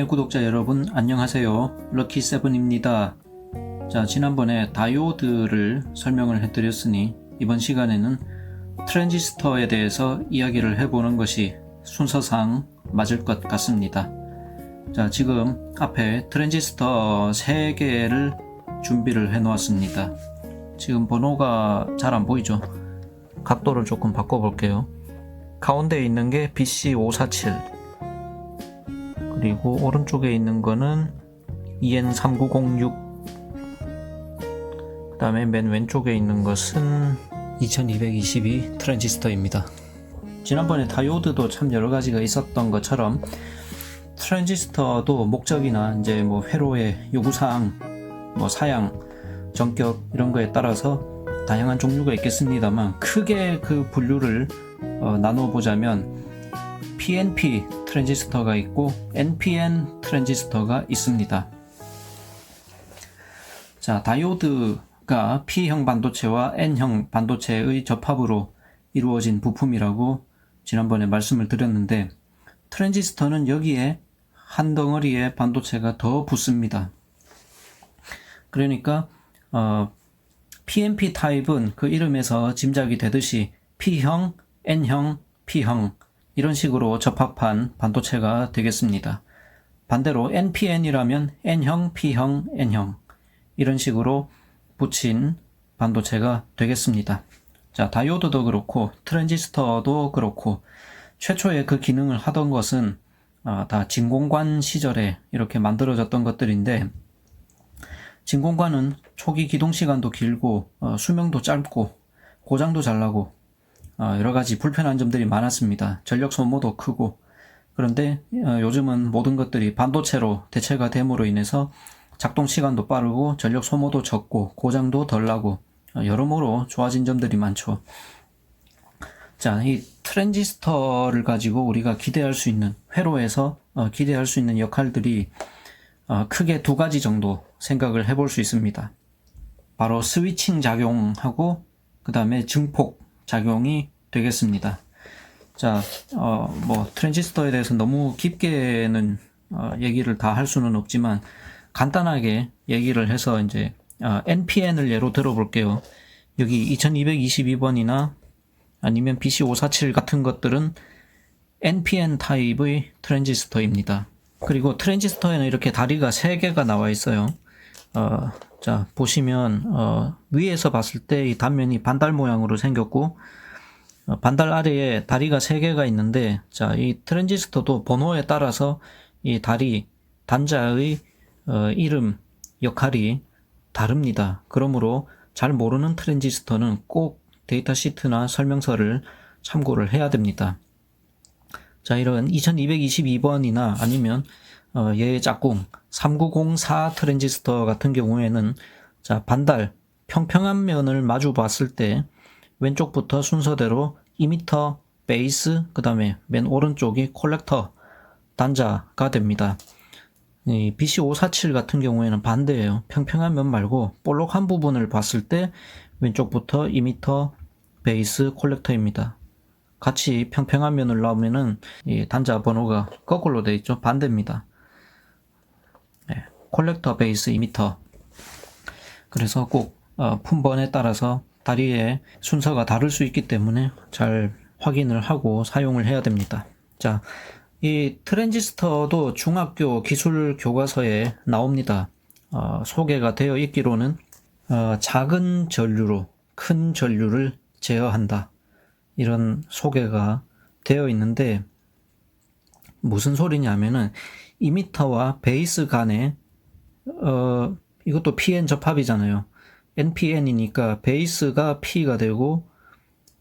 네, 구독자 여러분 안녕하세요. 럭키세븐입니다. 자, 지난번에 다이오드를 설명을 해드렸으니 이번 시간에는 트랜지스터에 대해서 이야기를 해보는 것이 순서상 맞을 것 같습니다. 자, 지금 앞에 트랜지스터 3개를 준비를 해 놓았습니다. 지금 번호가 잘 안 보이죠? 각도를 조금 바꿔 볼게요. 가운데 있는 게 BC547, 그리고 오른쪽에 있는 거는 EN3906, 그 다음에 맨 왼쪽에 있는 것은 2222 트랜지스터입니다. 지난번에 다이오드도 참 여러 가지가 있었던 것처럼 트랜지스터도 목적이나 이제 뭐 회로의 요구사항, 뭐 사양, 전격 이런 거에 따라서 다양한 종류가 있겠습니다만 크게 그 분류를 나눠 보자면 PNP 트랜지스터가 있고 NPN 트랜지스터가 있습니다. 자, 다이오드가 P형 반도체와 N형 반도체의 접합으로 이루어진 부품이라고 지난번에 말씀을 드렸는데, 트랜지스터는 여기에 한 덩어리의 반도체가 더 붙습니다. 그러니까 PNP 타입은 그 이름에서 짐작이 되듯이 P형, N형, P형 이런 식으로 접합한 반도체가 되겠습니다. 반대로 NPN이라면 N형, P형, N형 이런 식으로 붙인 반도체가 되겠습니다. 자, 다이오드도 그렇고 트랜지스터도 그렇고 최초에 그 기능을 하던 것은 다 진공관 시절에 이렇게 만들어졌던 것들인데, 진공관은 초기 기동 시간도 길고 수명도 짧고 고장도 잘 나고 여러 가지 불편한 점들이 많았습니다. 전력 소모도 크고. 그런데 요즘은 모든 것들이 반도체로 대체가 됨으로 인해서 작동 시간도 빠르고 전력 소모도 적고 고장도 덜 나고 여러모로 좋아진 점들이 많죠. 자, 이 트랜지스터를 가지고 우리가 기대할 수 있는, 회로에서 기대할 수 있는 역할들이 크게 두 가지 정도 생각을 해볼 수 있습니다. 바로 스위칭 작용하고 그 다음에 증폭 작용이 되겠습니다. 자, 뭐 트랜지스터에 대해서 너무 깊게는 얘기를 다 할 수는 없지만 간단하게 얘기를 해서 이제 NPN을 예로 들어볼게요. 여기 2222번이나 아니면 BC547 같은 것들은 NPN 타입의 트랜지스터입니다. 그리고 트랜지스터에는 이렇게 다리가 3개가 나와 있어요. 자, 보시면 위에서 봤을 때 이 단면이 반달 모양으로 생겼고 반달 아래에 다리가 3개가 있는데, 자, 이 트랜지스터도 번호에 따라서 이 다리, 단자의 이름, 역할이 다릅니다. 그러므로 잘 모르는 트랜지스터는 꼭 데이터 시트나 설명서를 참고를 해야 됩니다. 자, 이런 2222번이나 아니면 얘의 짝꿍 3904 트랜지스터 같은 경우에는, 자, 반달, 평평한 면을 마주 봤을 때 왼쪽부터 순서대로 이미터, 베이스, 그 다음에 맨 오른쪽이 콜렉터, 단자가 됩니다. 이 BC547 같은 경우에는 반대예요. 평평한 면 말고 볼록한 부분을 봤을 때 왼쪽부터 이미터, 베이스, 콜렉터입니다. 같이 평평한 면을 나오면은 이 단자 번호가 거꾸로 되어 있죠. 반대입니다. 네, 콜렉터, 베이스, 이미터. 그래서 꼭 품번에 따라서 다리의 순서가 다를 수 있기 때문에 잘 확인을 하고 사용을 해야 됩니다. 자, 이 트랜지스터도 중학교 기술 교과서에 나옵니다. 소개가 되어 있기로는 작은 전류로 큰 전류를 제어한다, 이런 소개가 되어 있는데, 무슨 소리냐면은 이미터와 베이스 간에 이것도 PN 접합이잖아요. NPN이니까 베이스가 P가 되고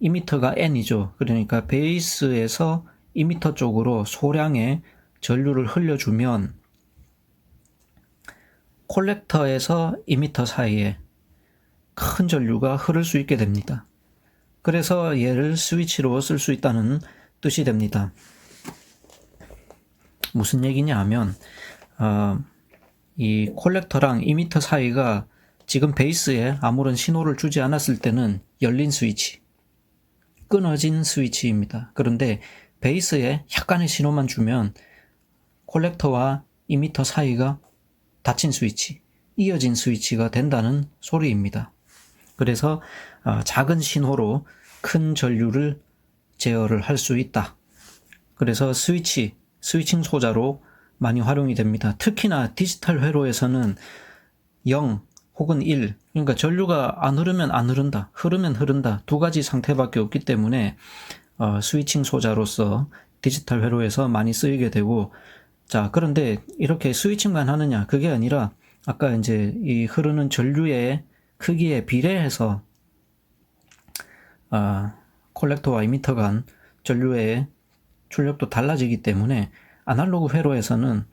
이미터가 N이죠. 그러니까 베이스에서 이미터 쪽으로 소량의 전류를 흘려주면 콜렉터에서 이미터 사이에 큰 전류가 흐를 수 있게 됩니다. 그래서 얘를 스위치로 쓸 수 있다는 뜻이 됩니다. 무슨 얘기냐 하면 이 콜렉터랑 이미터 사이가 지금 베이스에 아무런 신호를 주지 않았을 때는 열린 스위치, 끊어진 스위치입니다. 그런데 베이스에 약간의 신호만 주면 콜렉터와 이미터 사이가 닫힌 스위치, 이어진 스위치가 된다는 소리입니다. 그래서 작은 신호로 큰 전류를 제어를 할 수 있다. 그래서 스위칭 소자로 많이 활용이 됩니다. 특히나 디지털 회로에서는 0 혹은 1, 그러니까 전류가 안 흐르면 안 흐른다, 흐르면 흐른다, 두 가지 상태밖에 없기 때문에 스위칭 소자로서 디지털 회로에서 많이 쓰이게 되고, 자, 그런데 이렇게 스위칭만 하느냐? 그게 아니라 아까 이제 이 흐르는 전류의 크기에 비례해서 콜렉터와 이미터 간 전류의 출력도 달라지기 때문에 아날로그 회로에서는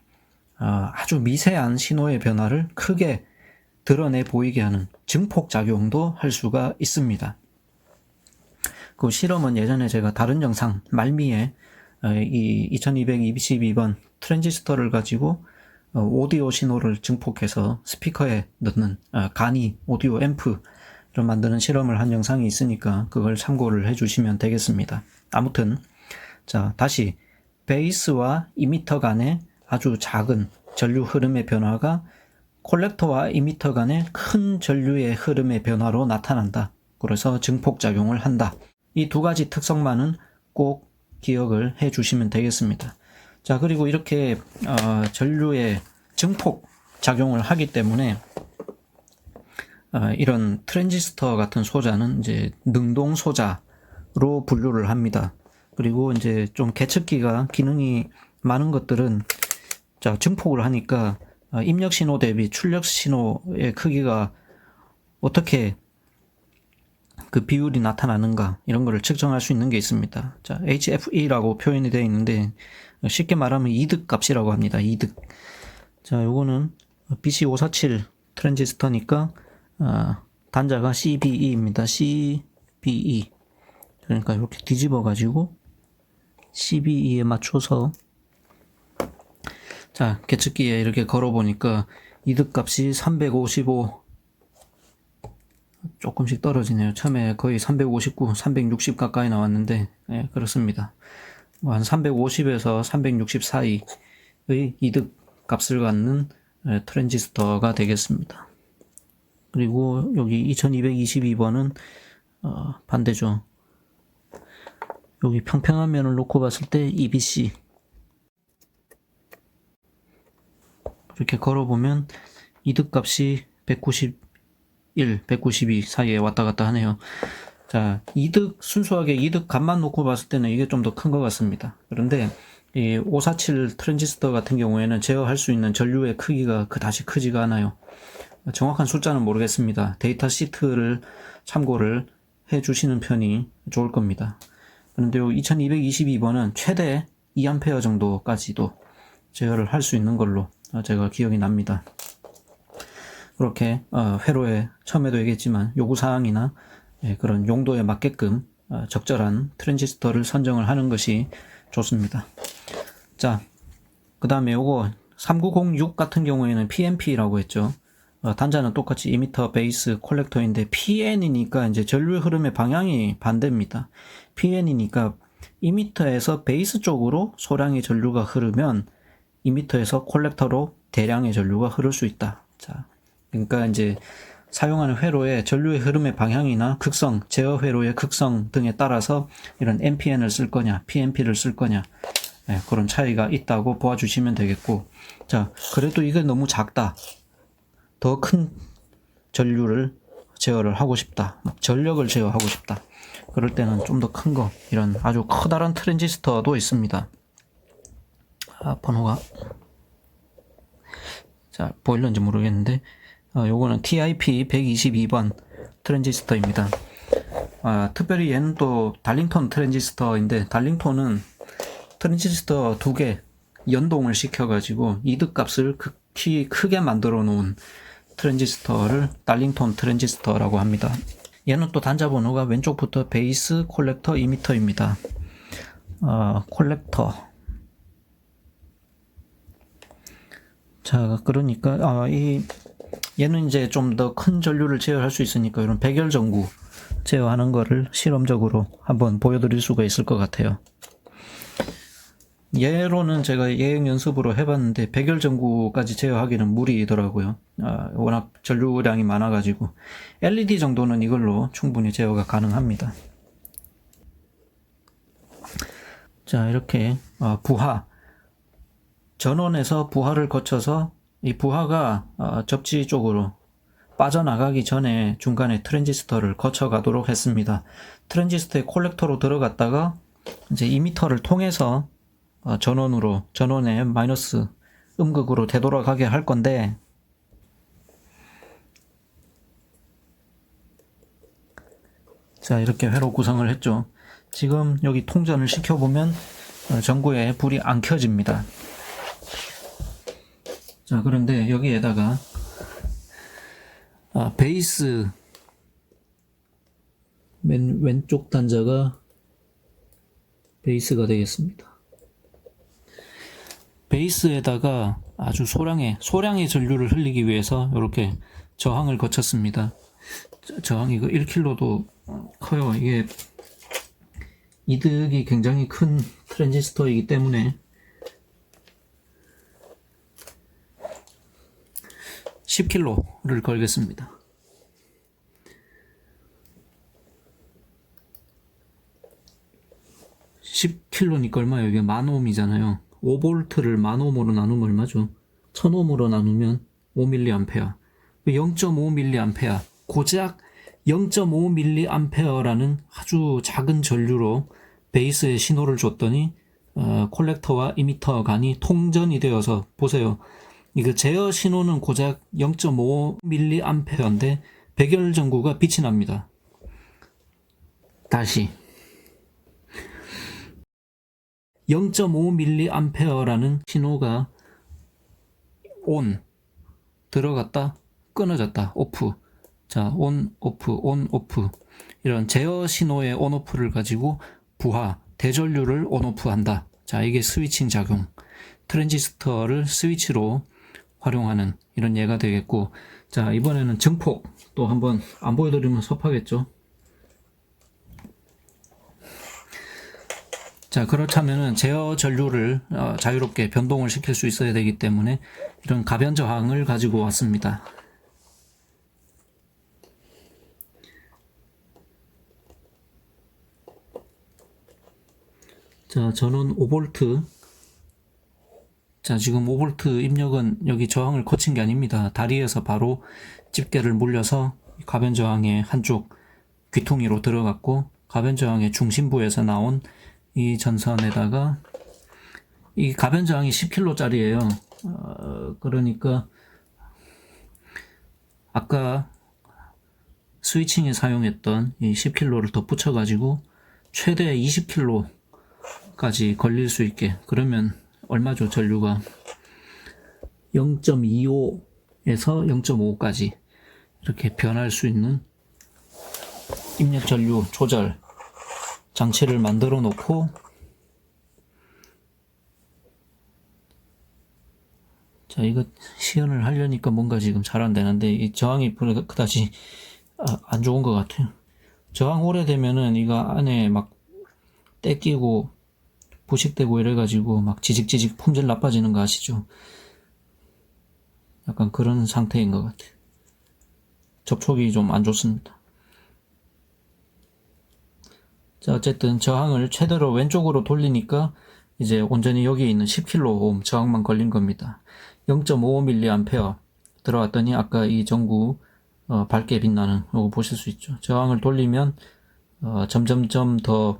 아주 미세한 신호의 변화를 크게 드러내 보이게 하는 증폭 작용도 할 수가 있습니다. 그 실험은 예전에 제가 다른 영상 말미에 이 2222번 트랜지스터를 가지고 오디오 신호를 증폭해서 스피커에 넣는 간이 오디오 앰프를 만드는 실험을 한 영상이 있으니까 그걸 참고를 해주시면 되겠습니다. 아무튼 자, 다시 베이스와 이미터 간의 아주 작은 전류 흐름의 변화가 콜렉터와 이미터 간의 큰 전류의 흐름의 변화로 나타난다. 그래서 증폭작용을 한다. 이 두 가지 특성만은 꼭 기억을 해 주시면 되겠습니다. 자, 그리고 이렇게 전류의 증폭 작용을 하기 때문에 이런 트랜지스터 같은 소자는 이제 능동 소자로 분류를 합니다. 그리고 이제 좀 계측기가 기능이 많은 것들은 자, 증폭을 하니까 입력 신호 대비 출력 신호의 크기가 어떻게 그 비율이 나타나는가 이런 거를 측정할 수 있는 게 있습니다. 자, HFE라고 표현이 되어 있는데 쉽게 말하면 이득 값이라고 합니다. 이득. 자, 요거는 BC547 트랜지스터니까 단자가 CBE입니다. CBE. 그러니까 이렇게 뒤집어 가지고 CBE에 맞춰서 자, 계측기에 이렇게 걸어보니까 이득값이 355 조금씩 떨어지네요. 처음에 거의 359, 360 가까이 나왔는데 그렇습니다. 한 350에서 360 사이의 이득값을 갖는 트랜지스터가 되겠습니다. 그리고 여기 2222번은 반대죠. 여기 평평한 면을 놓고 봤을 때 EBC 이렇게 걸어보면 이득값이 191, 192 사이에 왔다 갔다 하네요. 자, 순수하게 이득값만 놓고 봤을 때는 이게 좀 더 큰 것 같습니다. 그런데 이 547 트랜지스터 같은 경우에는 제어할 수 있는 전류의 크기가 그다지 크지가 않아요. 정확한 숫자는 모르겠습니다. 데이터 시트를 참고를 해 주시는 편이 좋을 겁니다. 그런데 2222번은 최대 2A 정도까지도 제어를 할 수 있는 걸로 제가 기억이 납니다. 그렇게 회로에 처음에도 얘기했지만 요구사항이나 그런 용도에 맞게끔 적절한 트랜지스터를 선정을 하는 것이 좋습니다. 자, 그 다음에 요거 3906 같은 경우에는 PNP라고 했죠. 단자는 똑같이 이미터, 베이스, 콜렉터인데 PN이니까 이제 전류 흐름의 방향이 반대입니다. PN이니까 이미터에서 베이스 쪽으로 소량의 전류가 흐르면 이미터에서 콜렉터로 대량의 전류가 흐를 수 있다. 자, 그러니까 이제 사용하는 회로의 전류의 흐름의 방향이나 극성, 제어 회로의 극성 등에 따라서 이런 NPN을 쓸 거냐, PNP를 쓸 거냐, 그런 차이가 있다고 보아주시면 되겠고, 자, 그래도 이게 너무 작다. 더 큰 전류를 제어를 하고 싶다. 전력을 제어하고 싶다. 그럴 때는 좀 더 큰 거, 이런 아주 커다란 트랜지스터도 있습니다. 번호가 자, 보일런지 모르겠는데 요거는 TIP 122번 트랜지스터입니다. 특별히 얘는 또 달링톤 트랜지스터인데, 달링톤은 트랜지스터 두 개 연동을 시켜가지고 이득값을 극히 크게 만들어 놓은 트랜지스터를 달링톤 트랜지스터라고 합니다. 얘는 또 단자 번호가 왼쪽부터 베이스, 콜렉터, 이미터입니다. 콜렉터. 자, 그러니까 얘는 이제 좀 더 큰 전류를 제어할 수 있으니까 이런 백열 전구 제어하는 거를 실험적으로 한번 보여드릴 수가 있을 것 같아요. 얘로는 제가 예행 연습으로 해봤는데 백열 전구까지 제어하기는 무리더라고요. 워낙 전류량이 많아가지고 LED 정도는 이걸로 충분히 제어가 가능합니다. 자, 이렇게 부하 전원에서 부하를 거쳐서 이 부하가 접지 쪽으로 빠져나가기 전에 중간에 트랜지스터를 거쳐가도록 했습니다. 트랜지스터의 콜렉터로 들어갔다가 이제 이미터를 통해서 전원에 마이너스 음극으로 되돌아가게 할 건데, 자, 이렇게 회로 구성을 했죠. 지금 여기 통전을 시켜보면 전구에 불이 안 켜집니다. 자, 그런데 여기에다가 베이스 맨 왼쪽 단자가 베이스가 되겠습니다. 베이스에다가 아주 소량의 전류를 흘리기 위해서 이렇게 저항을 거쳤습니다. 저항이 이거 1kg도 커요. 이게 이득이 굉장히 큰 트랜지스터이기 때문에 10kg를 걸겠습니다. 10kg니까 얼마예요? 이게 1000ohm이잖아요. 5V를 1000ohm으로 나누면 얼마죠? 1000ohm으로 나누면 5mA. 0.5mA. 고작 0.5mA라는 아주 작은 전류로 베이스에 신호를 줬더니 콜렉터와 이미터 간이 통전이 되어서, 보세요. 이거 제어 신호는 고작 0.5mA인데 백열 전구가 빛이 납니다. 다시 0.5mA라는 신호가 온 들어갔다 끊어졌다 오프. 자, 온 오프 이런 제어 신호의 온 오프를 가지고 부하 대전류를 온 오프 한다. 자, 이게 스위칭 작용. 트랜지스터를 스위치로 활용하는 이런 예가 되겠고, 자, 이번에는 증폭 또 한번 안 보여드리면 섭하겠죠. 자, 그렇다면은 제어 전류를 자유롭게 변동을 시킬 수 있어야 되기 때문에 이런 가변 저항을 가지고 왔습니다. 자, 전원 5V. 자, 지금 5V 입력은 여기 저항을 거친 게 아닙니다. 다리에서 바로 집게를 물려서 가변 저항의 한쪽 귀퉁이로 들어갔고, 가변 저항의 중심부에서 나온 이 전선에다가, 이 가변 저항이 10kg짜리예요. 그러니까 아까 스위칭에 사용했던 이 10kg를 더 붙여가지고 최대 20kg까지 걸릴 수 있게. 그러면 얼마죠? 전류가 0.25에서 0.5까지 이렇게 변할 수 있는 입력 전류 조절 장치를 만들어 놓고, 자, 이거 시연을 하려니까 뭔가 지금 잘 안 되는데, 이 저항이 그다지 안 좋은 것 같아요. 저항 오래되면은 이거 안에 막 때 끼고 부식되고 이래가지고 막 지직지직 품질 나빠지는 거 아시죠? 약간 그런 상태인 것 같아요. 접촉이 좀 안 좋습니다. 자, 어쨌든 저항을 최대로 왼쪽으로 돌리니까 이제 온전히 여기 있는 10kΩ 저항만 걸린 겁니다. 0.5mA 들어왔더니 아까 이 전구 밝게 빛나는 이거 보실 수 있죠. 저항을 돌리면 점점점 더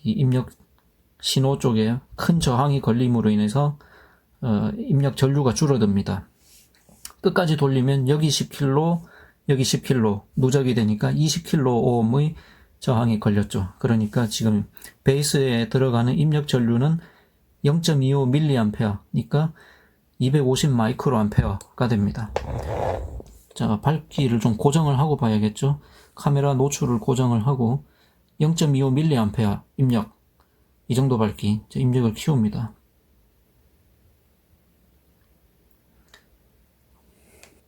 이 입력 신호 쪽에 큰 저항이 걸림으로 인해서 입력 전류가 줄어듭니다. 끝까지 돌리면 여기 10kΩ, 여기 10kΩ 누적이 되니까 20kΩ의 저항이 걸렸죠. 그러니까 지금 베이스에 들어가는 입력 전류는 0.25mA니까 250 마이크로암페어가 됩니다. 자, 밝기를 좀 고정을 하고 봐야겠죠. 카메라 노출을 고정을 하고 0.25mA 입력, 이 정도 밝기, 입력을 키웁니다.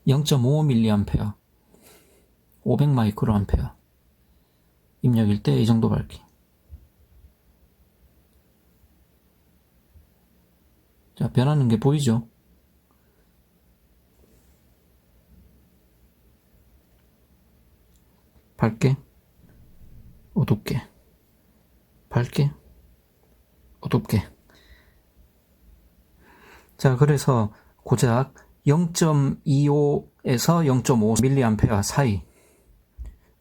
0.5mA 500 마이크로암페어 입력일 때 이 정도 밝기. 자, 변하는 게 보이죠? 밝게, 어둡게, 밝게, 어둡게. 자, 그래서 고작 0.25에서 0.5mA 사이,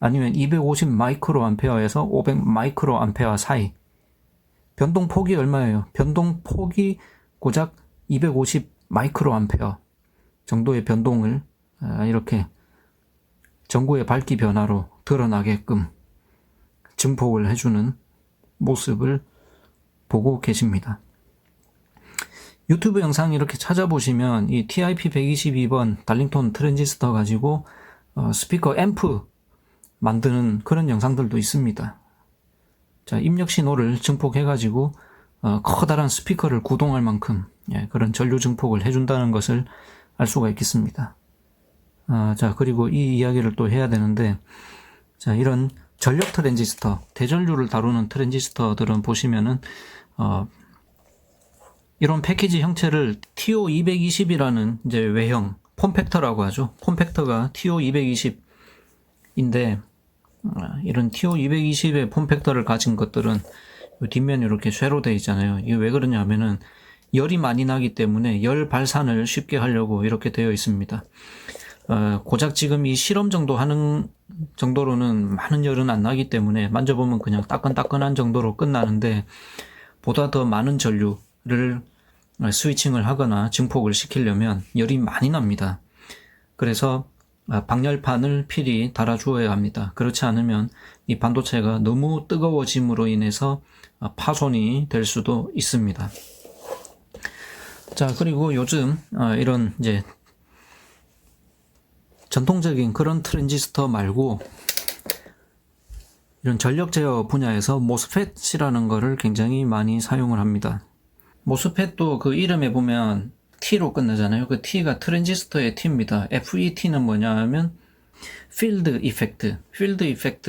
아니면 250 마이크로암페어에서 500 마이크로암페어 사이. 변동폭이 얼마예요? 변동폭이 고작 250 마이크로암페어 정도의 변동을 이렇게 전구의 밝기 변화로 드러나게끔 증폭을 해주는 모습을 보고 계십니다. 유튜브 영상 이렇게 찾아보시면 이 TIP122번 달링톤 트랜지스터 가지고 스피커 앰프 만드는 그런 영상들도 있습니다. 자, 입력 신호를 증폭해가지고 커다란 스피커를 구동할 만큼 그런 전류 증폭을 해준다는 것을 알 수가 있겠습니다. 자, 그리고 이 이야기를 또 해야 되는데, 자, 이런 전력 트랜지스터, 대전류를 다루는 트랜지스터들은 보시면은 이런 패키지 형체를 TO220이라는 이제 외형 폼팩터라고 하죠. 폼팩터가 TO220인데 이런 TO220의 폼팩터를 가진 것들은 뒷면이 이렇게 쇠로 되어 있잖아요. 이게 왜 그러냐면은 열이 많이 나기 때문에 열 발산을 쉽게 하려고 이렇게 되어 있습니다. 고작 지금 이 실험 정도 하는 정도로는 많은 열은 안 나기 때문에 만져보면 그냥 따끈따끈한 정도로 끝나는데, 보다 더 많은 전류를 스위칭을 하거나 증폭을 시키려면 열이 많이 납니다. 그래서 방열판을 필히 달아주어야 합니다. 그렇지 않으면 이 반도체가 너무 뜨거워짐으로 인해서 파손이 될 수도 있습니다. 자, 그리고 요즘 이런 이제 전통적인 그런 트랜지스터 말고 이런 전력 제어 분야에서 모스펫이라는 거를 굉장히 많이 사용을 합니다. 모스펫도 그 이름에 보면 T로 끝나잖아요. 그 T가 트랜지스터의 T입니다. FET는 뭐냐 하면 필드 이펙트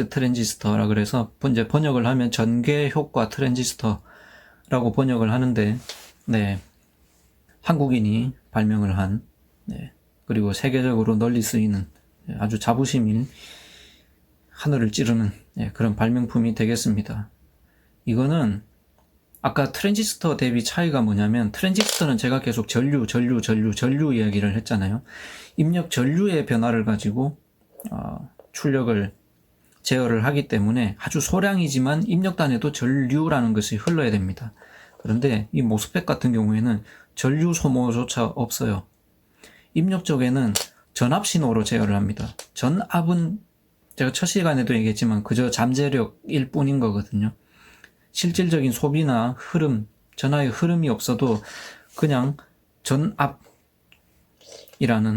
트랜지스터라 그래서 이제 번역을 하면 전개 효과 트랜지스터라고 번역을 하는데, 네, 한국인이 발명을 한, 네, 그리고 세계적으로 널리 쓰이는 아주 자부심인 하늘을 찌르는 그런 발명품이 되겠습니다. 이거는 아까 트랜지스터 대비 차이가 뭐냐면, 트랜지스터는 제가 계속 전류 이야기를 했잖아요. 입력 전류의 변화를 가지고 출력을 제어를 하기 때문에 아주 소량이지만 입력단에도 전류라는 것이 흘러야 됩니다. 그런데 이 모스펫 같은 경우에는 전류 소모조차 없어요. 입력 쪽에는 전압 신호로 제어를 합니다. 전압은 제가 첫 시간에도 얘기했지만 그저 잠재력일 뿐인 거거든요. 실질적인 소비나 흐름, 전하의 흐름이 없어도 그냥 전압이라는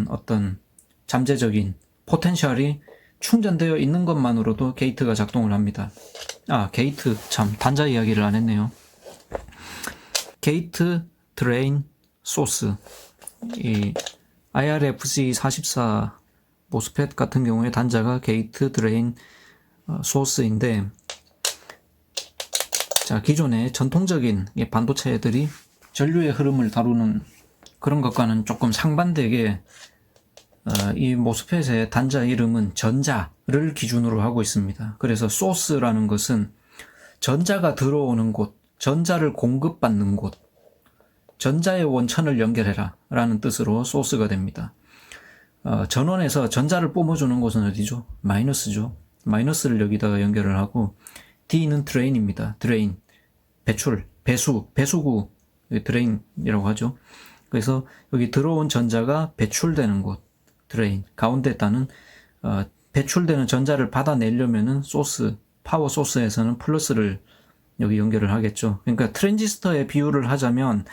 어떤 잠재적인 포텐셜이 충전되어 있는 것만으로도 게이트가 작동을 합니다. 게이트, 참 단자 이야기를 안 했네요. 게이트, 드레인, 소스. 이 IRFC44 모스펫 같은 경우에 단자가 게이트, 드레인, 소스인데, 자, 기존의 전통적인 반도체들이 전류의 흐름을 다루는 그런 것과는 조금 상반되게 이 모스펫의 단자 이름은 전자를 기준으로 하고 있습니다. 그래서 소스라는 것은 전자가 들어오는 곳, 전자를 공급받는 곳, 전자의 원천을 연결해라 라는 뜻으로 소스가 됩니다. 전원에서 전자를 뿜어주는 곳은 어디죠? 마이너스죠. 마이너스를 여기다가 연결을 하고, D는 드레인입니다. 드레인, 배출, 배수구, 드레인이라고 하죠. 그래서 여기 들어온 전자가 배출되는 곳, 드레인, 가운데다는 배출되는 전자를 받아내려면은 소스, 파워 소스에서는 플러스를 여기 연결을 하겠죠. 그러니까 트랜지스터의 비유를 하자면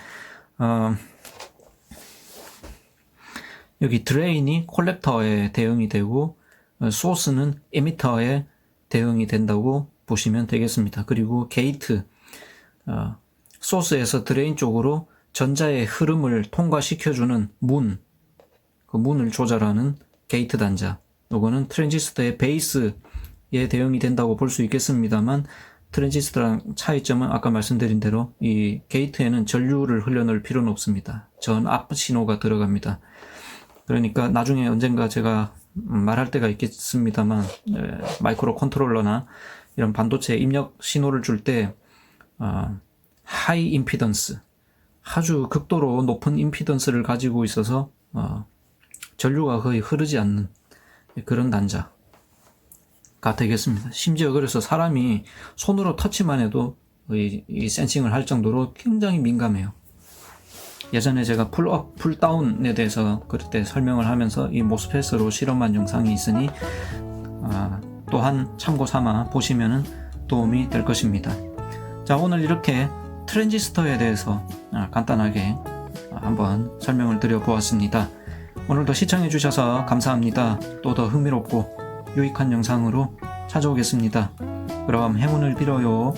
여기 드레인이 콜렉터에 대응이 되고 소스는 에미터에 대응이 된다고 보시면 되겠습니다. 그리고 게이트, 소스에서 드레인 쪽으로 전자의 흐름을 통과시켜주는 문, 그 문을 조절하는 게이트 단자, 요거는 트랜지스터의 베이스에 대응이 된다고 볼 수 있겠습니다만, 트랜지스터랑 차이점은 아까 말씀드린 대로 이 게이트에는 전류를 흘려넣을 필요는 없습니다. 전 앞 신호가 들어갑니다. 그러니까 나중에 언젠가 제가 말할 때가 있겠습니다만 마이크로 컨트롤러나 이런 반도체 입력 신호를 줄 때 하이 임피던스, 아주 극도로 높은 임피던스를 가지고 있어서 전류가 거의 흐르지 않는 그런 단자가 되겠습니다. 심지어 그래서 사람이 손으로 터치만 해도 이 센싱을 할 정도로 굉장히 민감해요. 예전에 제가 풀업, 풀다운에 대해서 그때 설명을 하면서 이 모스펫으로 실험한 영상이 있으니 또한 참고 삼아 보시면 도움이 될 것입니다. 자, 오늘 이렇게 트랜지스터에 대해서 간단하게 한번 설명을 드려보았습니다. 오늘도 시청해 주셔서 감사합니다. 또 더 흥미롭고 유익한 영상으로 찾아오겠습니다. 그럼 행운을 빌어요.